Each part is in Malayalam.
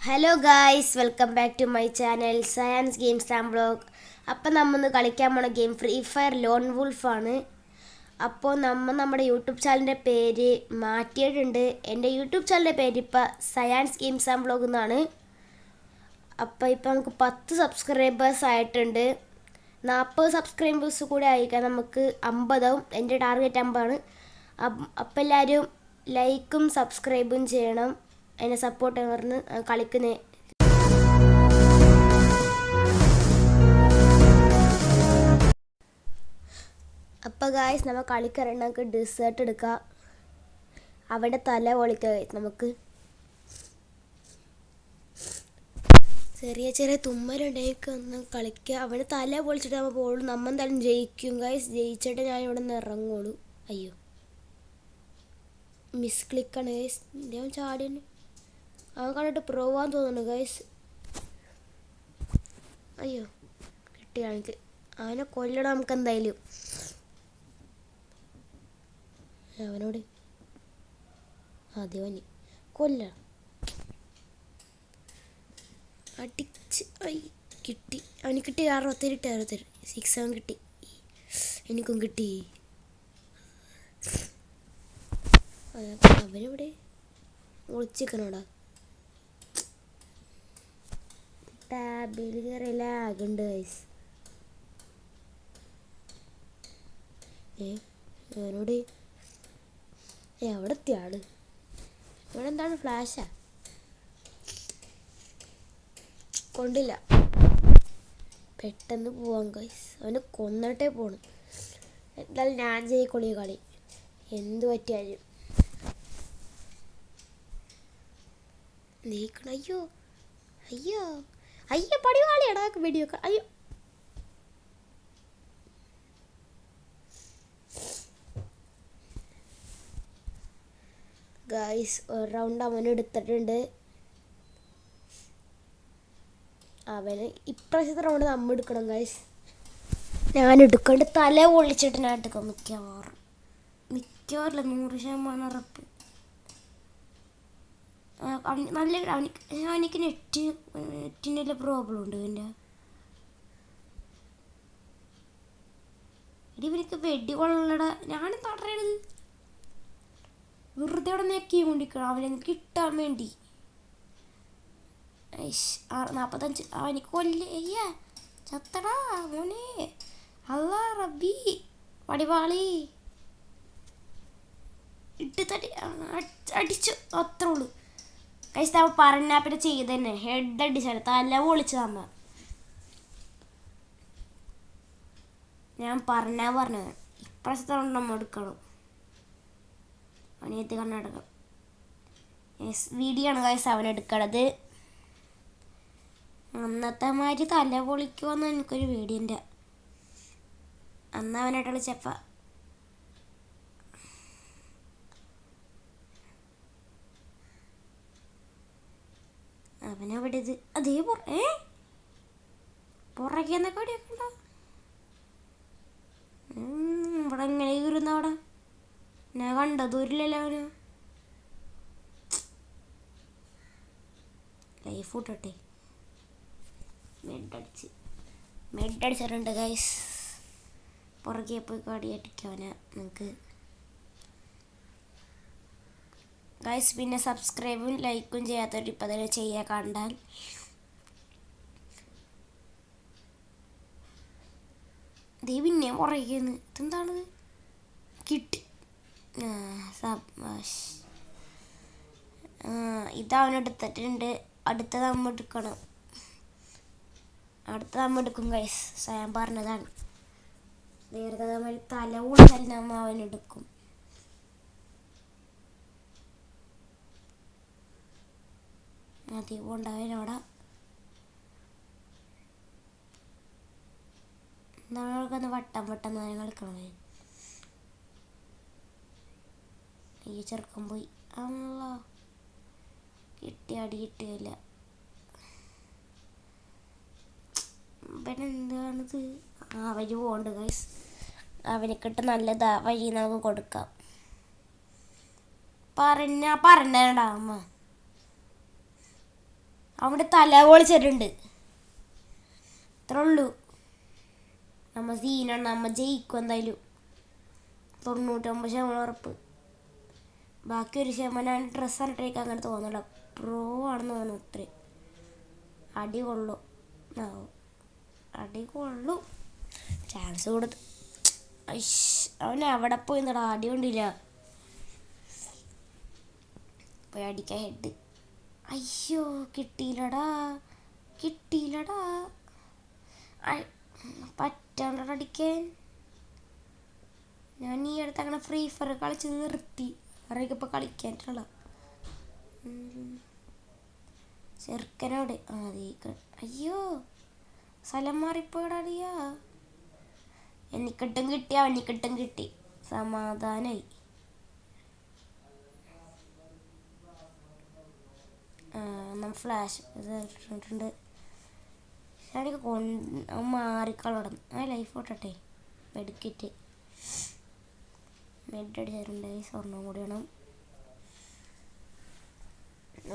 Hello guys, welcome back to my channel science games and blog. അപ്പം നമ്മന്ന് കളിക്കാൻ പോണ ഗെയിം ഫ്രീ ഫയർ ലോൺ വുൾഫാണ്. അപ്പോൾ നമ്മുടെ യൂട്യൂബ് ചാനലിൻ്റെ പേര് മാറ്റിയിട്ടുണ്ട്. എൻ്റെ യൂട്യൂബ് ചാനലിൻ്റെ പേര് ഇപ്പോൾ സയൻസ് ഗെയിംസ് ആൻഡ് ബ്ലോഗ് എന്നാണ്. അപ്പോൾ ഇപ്പോൾ നമുക്ക് 10 സബ്സ്ക്രൈബേഴ്സ് ആയിട്ടുണ്ട്. 40 സബ്സ്ക്രൈബേഴ്സ് കൂടെ ആയിരിക്കാം നമുക്ക് 50 ആവും. എൻ്റെ ടാർഗറ്റ് 50 ആണ്. അപ്പോൾ എല്ലാവരും ലൈക്കും സബ്സ്ക്രൈബും ചെയ്യണം. എന്നെ സപ്പോർട്ട് പറഞ്ഞ് കളിക്കുന്നേ. അപ്പോൾ ഗായ്സ്, നമ്മൾ കളിക്കറണ്ട് നമുക്ക് ഡെസേർട്ട് എടുക്കാം. അവിടെ തല പൊളിക്കുക. നമുക്ക് ചെറിയ ചെറിയ തുമ്മലുണ്ടെങ്കിൽ ഒന്ന് കളിക്കുക. അവിടെ തല പൊളിച്ചിട്ട് നമ്മൾ പോകുള്ളൂ. നമ്മൾ എന്തായാലും ജയിക്കും ഗായ്സ്. ജയിച്ചിട്ട് ഞാൻ ഇവിടെ നിന്ന് ഇറങ്ങുള്ളൂ. അയ്യോ, മിസ് ക്ലിക്കാണ് ഗൈസ്. ഞാൻ ചാടിയാണ്. അവൻ കണ്ടിട്ട് പ്രോവാൻ തോന്നുന്നു ഗൈസ്. അയ്യോ, കിട്ടിയാണെങ്കിൽ അവനെ കൊല്ലണം നമുക്ക് എന്തായാലും. അവനോട് ആദ്യം കൊല്ലണം. അടിച്ച് കിട്ടി. അവന് കിട്ടി 67 6 അവൻ കിട്ടി. എനിക്കും കിട്ടി. അവനെവിടെ ഒളിച്ചിക്കണോടാ. ടാബിൽ കയറി ലാഗുണ്ട് ഗൈസ്. അവനോട് എവിടെ എത്തിയ ആള്? ഇവിടെ എന്താണ് ഫ്ലാഷാ? കൊണ്ടില്ല. പെട്ടെന്ന് പോവാം ഗൈസ്. അവന് കൊന്നിട്ടേ പോണം. എന്തായാലും ഞാൻ ജയിക്കൊള്ളി കളി എന്ത് പറ്റിയാലും. നീക്കണം. അയ്യോ അയ്യോ അയ്യോ, പടിവാളിയാടാ വെടിയൊക്കെ. അയ്യോ, ഗൈസ് ഒരു റൗണ്ട് അവൻ എടുത്തിട്ടുണ്ട്. അവന് ഇപ്രാവശ്യത്തെ റൗണ്ട് നമ്മൾ എടുക്കണം ഗൈസ്. ഞാൻ എടുക്കേണ്ട തല പൊളിച്ചിട്ട് ഞാൻ എടുക്കാം. മിക്കവാറില്ല 100% ഉറപ്പ്. നല്ല അവനിക്ക് നെറ്റിൻ്റെ പ്രോബ്ലം ഉണ്ട്. ഇവനിക്ക് വെടി കൊള്ളട. ഞാനും തടയണത് വെറുതെ അവിടെ നെക്കി കൊണ്ടിരിക്കണം അവനെ കിട്ടാൻ വേണ്ടി. 45 അവനിക്ക് കൊല്ലേ. ചത്തടാ മോനെ. അല്ലാ റബ്ബി, പടിവാളി ഇട്ട് തടി അടിച്ചു. അത്രേ ഉള്ളൂ ഗൈസ്. നമ്മൾ പറഞ്ഞാൽ പിന്നെ ചെയ്ത് തന്നെ. ഹെഡ് അടിച്ചാണ്, തല പൊളിച്ച് നമ്മ. ഞാൻ പറഞ്ഞത് ഇപ്രാവശ്യത്തെ നമ്മൾ എടുക്കണം. അവനെത്തി കണ്ണെടുക്കണം. വീഡിയോ ആണ് ഗൈസ് അവനെടുക്കണത്. അന്നത്തെ മാതിരി തല പൊളിക്കുമെന്ന് എനിക്കൊരു വീഡിയോൻ്റെ. അന്ന് അവനായിട്ട് വിളിച്ചപ്പ അവനെവിടെ ഇത് അതേ പുറകെന്നൊക്കെ എവിടെയൊക്കെ ഉണ്ടോ. ഇവിടെ എങ്ങനെ കയറുന്ന അവിടെ ഞാൻ കണ്ടതൂരില്ലല്ലോ അവന്. ലൈഫ് കൂട്ടട്ടെ. മെഡടിച്ചിട്ടുണ്ട് ഗൈസ്. പുറകെ പോയി കടി അടിക്കവനെ നമുക്ക് ഗൈസ്. പിന്നെ സബ്സ്ക്രൈബും ലൈക്കും ചെയ്യാത്തവർ ഇപ്പം തന്നെ ചെയ്യുക. കണ്ടാൽ പിന്നെ പുറകെന്ന് ഇതെന്താണ് കിട്ടി. ഇതവനെടുത്തിട്ടുണ്ട്. അടുത്ത നമ്മൾ എടുക്കണം. അടുത്ത നമ്മൾ എടുക്കും ഗൈസ്. ഞാൻ പറഞ്ഞതാണ്. നേരത്തെ നമ്മൾ തല കൂടുതൽ നമ്മൾ അവനെടുക്കും. അധികം ഉണ്ടാവനോടെ നമ്മൾക്കൊന്ന് വട്ടം നേരം കളിക്കണേ. ഈ ചെറുക്കം പോയി. അല്ല, അടി കിട്ടിയില്ല. പിന്നെ എന്താണിത്? അവന് പോകണ്ട് ഗൈസ്. അവനക്കിട്ട് നല്ലതാ വഴി നമുക്ക് കൊടുക്കാം. പറഞ്ഞാടാ അമ്മ. അവിടെ തല പൊളിച്ചിട്ടുണ്ട്. ഇത്രേ ഉള്ളൂ. നമ്മ സീനാണ്, നമ്മ ജയിക്കും എന്തായാലും. 99% ഉറപ്പ്. ബാക്കി 1% ഡ്രസ്സ് ഇട്ടിരിക്കാൻ അങ്ങനെ തോന്നല. പ്രോ ആണെന്ന് തോന്നുന്നു. ഇത്ര അടി കൊള്ളു, അടി കൊള്ളു. ചാൻസ് കൊടുത്ത് അവൻ അവിടെ പോയി എന്താ അടി കൊണ്ടില്ല. പോയി അടിക്കാൻ ഹെഡ്. അയ്യോ കിട്ടിയില്ലടാ, കിട്ടിയില്ലടാ. പറ്റാണ്ടടാ അടിക്കാൻ. ഞാൻ ഈ അടുത്ത് അങ്ങനെ ഫ്രീ ഫയർ കളിച്ച് നിർത്തി. അറിയൊക്കെ ഇപ്പം കളിക്കാനുള്ള ചെറുക്കനോട് അതേക്ക്. അയ്യോ സ്ഥലം മാറിപ്പോയിടാടിയാ. എനിക്കിട്ടും കിട്ടി, അവനിക്കിട്ടും കിട്ടി. സമാധാനായി. ഫ്ലാഷ് ഇട്ടിട്ടുണ്ട്. എനിക്ക് മാറിക്കളടം. ലൈഫ് ഓട്ടട്ടെ. മെഡിക്കറ്റ് മെഡടിച്ചിട്ടുണ്ട്. സ്വർണ്ണം കൂടി വേണം.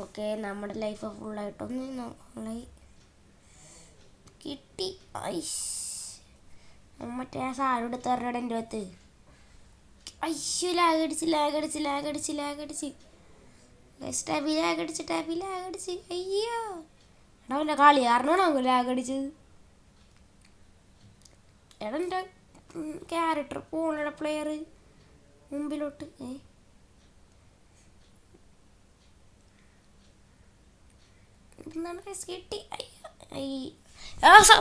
ഓക്കെ, നമ്മുടെ ലൈഫ് ഫുള്ളായിട്ടൊന്ന് കിട്ടി. മറ്റേ ആ സാധനം എടുത്ത് പറഞ്ഞിട എൻ്റെ അകത്ത്. അയ്യോ ലാഗടിച്ച്. ടാബി ലാഗടിച്ച്. അയ്യോ എടാ എൻ്റെ കളി കാരണമാണോ ലാഗടിച്ചത്? എടാ എൻ്റെ ക്യാരക്ടർ പോണ പ്ലെയർ മുമ്പിലോട്ട്. കിട്ടി.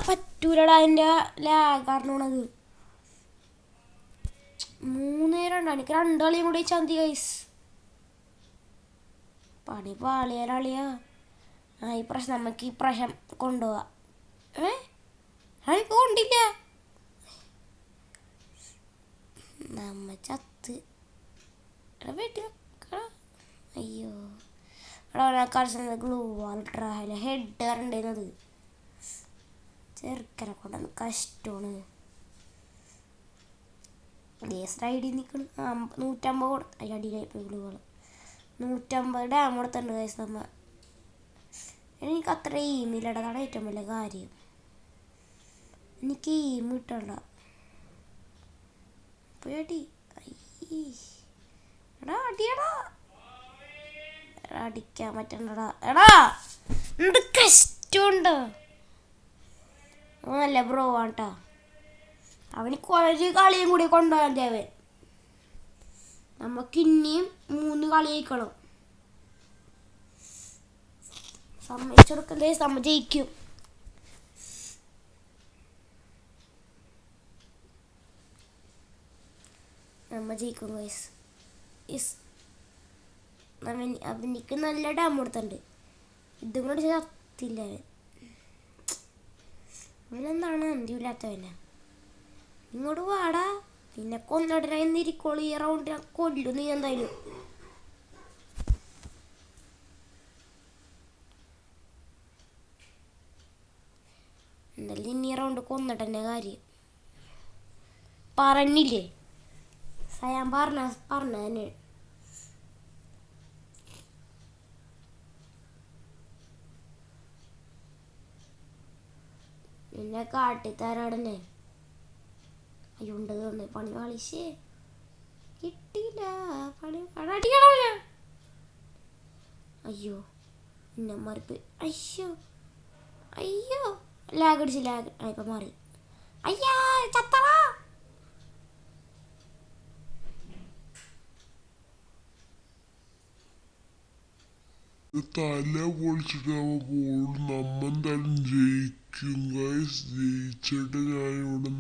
പറ്റൂലടാ എൻ്റെ ലാഗ് കാരണമാണത്. 3-2. എനിക്ക് 2 കളിയും കൂടി ചന്തി ഗൈസ്. പണി പാളിയാലിയാ. ഈ പ്രശ്നം നമുക്ക് ഈ പ്രശ്നം കൊണ്ടുപോവാ. എനിക്ക് കൊണ്ടില്ല. നമ്മ ചത്ത് വീട്ടിൽ വെക്കണം. അയ്യോ എടാ കളിച്ചത് ഗ്ലൂ വാൾട്രാ ഹെഡ് കറണ്ടുന്നത്. ചെറുക്കനെ കൊണ്ടത് കഷ്ടമാണ്. ഐഡി നിൽക്കണം. 150 കൊടുത്ത് അടിയിലായി പോയി. ഗ്ലൂകൾ 150 ഡാം കൊടുത്തിട്ടുണ്ട് കേസ്. നമ്മ എനിക്ക് അത്ര എയിമില്ലട. അതാണ് ഏറ്റവും വലിയ കാര്യം. എനിക്ക് എയിം കിട്ടണ്ട. പേടി. എടാ അടിയടാ. അടിക്കാൻ പറ്റണ്ടടാ. എടാ എന്ത് കഷ്ടമുണ്ട്. നല്ല ബ്രോ ആട്ടാ. അവന് കുറച്ച് കളിയും കൂടി കൊണ്ടുപോകാൻ തേവൻ. നമുക്ക് ഇനിയും 3 കളി ജയിക്കണം. സമ്മതിച്ചെടുക്കല്ലേ, ജയിക്കും. നമ്മ ജയിക്കും ഗൈസ്. അവനിക്ക് നല്ല ഡാം കൊടുത്തുണ്ട്. ഇതും കൂടെ ചത്തില്ല അവൻ. അവനെന്താണ് എന്തില്ലാത്തവനാ. ഇങ്ങോട്ട് വാടാ. പിന്നെ കൊന്നടനായിരിക്കോളൂ. ഈ റൗണ്ട് കൊല്ലു നീ എന്തായാലും. എന്തായാലും ഇനി ഈ റൗണ്ട് കൊന്നിട്ടെന്നെ കാര്യം. പറഞ്ഞില്ലേ ഞാൻ പറഞ്ഞ തന്നെ. പിന്നെ കാട്ടിത്തരാടനെ. അയ്യുണ്ട് തന്നെ പണി കളിച്ചേ കിട്ടിയില്ല. പണി അടിക്കണോ ഞാൻ. അയ്യോ പിന്നെ മാറിപ്പോയി. അയ്യോ ലാഗ് അടിച്ച്. ഇപ്പം മാറി. അയ്യാ ചത്തടാ. തല പൊളിച്ചിട്ട് നമ്മ എന്തായാലും ജയിക്കും ഗൈസ്. ജയിച്ചിട്ട് ഞാൻ ഇവിടെ